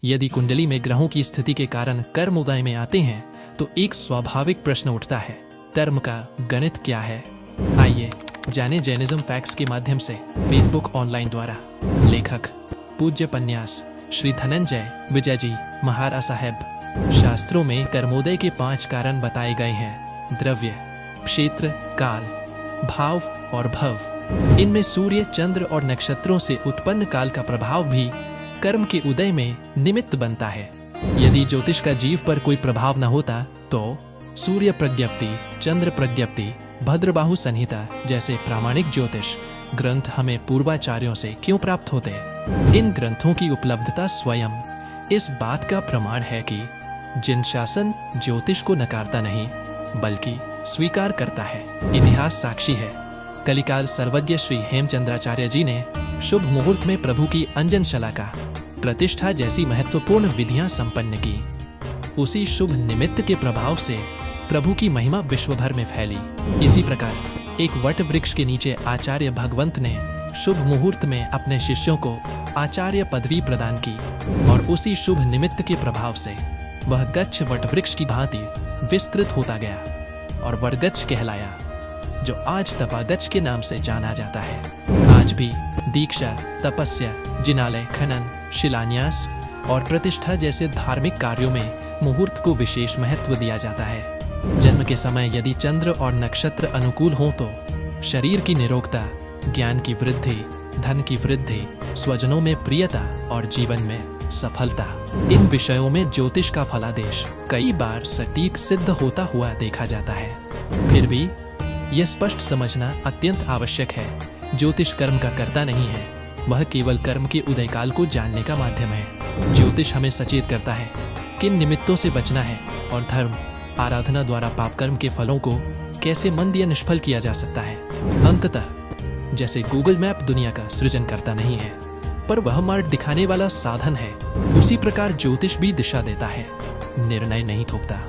यदि कुंडली में ग्रहों की स्थिति के कारण कर्म उदय में आते हैं तो एक स्वाभाविक प्रश्न उठता है, कर्म का गणित क्या है? आइए जाने जैनिज्म फैक्ट्स के माध्यम से वेद बुक ऑनलाइन द्वारा। लेखक पूज्य पन्यास श्री धनंजय विजय जी महाराज साहेब। शास्त्रों में कर्मोदय के 5 कारण बताए गए हैं: द्रव्य, क्षेत्र, काल, भाव और भव। इनमें सूर्य, चंद्र और नक्षत्रों से उत्पन्न काल का प्रभाव भी कर्म के उदय में निमित्त बनता है। यदि ज्योतिष का जीव पर कोई प्रभाव न होता तो सूर्य प्रज्ञप्ति, चंद्र प्रज्ञप्ति, भद्रबाहु संहिता जैसे प्रामाणिक ज्योतिष ग्रंथ हमें पूर्वाचार्यों से क्यों प्राप्त होते? इन ग्रंथों की उपलब्धता स्वयं इस बात का प्रमाण है कि जिन शासन ज्योतिष को नकारता नहीं बल्कि स्वीकार करता है। इतिहास साक्षी है। कलिकाल सर्वज्ञ श्री हेमचंद्राचार्य जी ने शुभ मुहूर्त में प्रभु की अंजन शलाका प्रतिष्ठा जैसी महत्वपूर्ण विधियां संपन्न की। उसी शुभ निमित्त के प्रभाव से प्रभु की महिमा विश्व भर में फैली। इसी प्रकार एक वट वृक्ष के नीचे आचार्य भगवंत ने शुभ मुहूर्त में अपने शिष्यों को आचार्य पदवी प्रदान की और उसी शुभ निमित्त के प्रभाव से वह गच्छ वट वृक्ष की भांति विस्तृत होता गया और वरगच्छ कहलाया, जो आज तपागच्छ के नाम से जाना जाता है। आज भी दीक्षा, तपस्या, जिनालय खनन, शिलान्यास और प्रतिष्ठा जैसे धार्मिक कार्यों में मुहूर्त को विशेष महत्व दिया जाता है। जन्म के समय यदि चंद्र और नक्षत्र अनुकूल हों तो शरीर की निरोगता, ज्ञान की वृद्धि, धन की वृद्धि, स्वजनों में प्रियता और जीवन में सफलता, इन विषयों में ज्योतिष का फलादेश कई बार सटीक सिद्ध होता हुआ देखा जाता है। फिर भी यह स्पष्ट समझना अत्यंत आवश्यक है, ज्योतिष कर्म का कर्ता नहीं है, वह केवल कर्म के उदयकाल को जानने का माध्यम है। ज्योतिष हमें सचेत करता है किन निमित्तों से बचना है और धर्म आराधना द्वारा पाप कर्म के फलों को कैसे मंद या निष्फल किया जा सकता है। अंततः जैसे गूगल मैप दुनिया का सृजन करता नहीं है पर वह मार्ग दिखाने वाला साधन है, उसी प्रकार ज्योतिष भी दिशा देता है, निर्णय नहीं थोपता।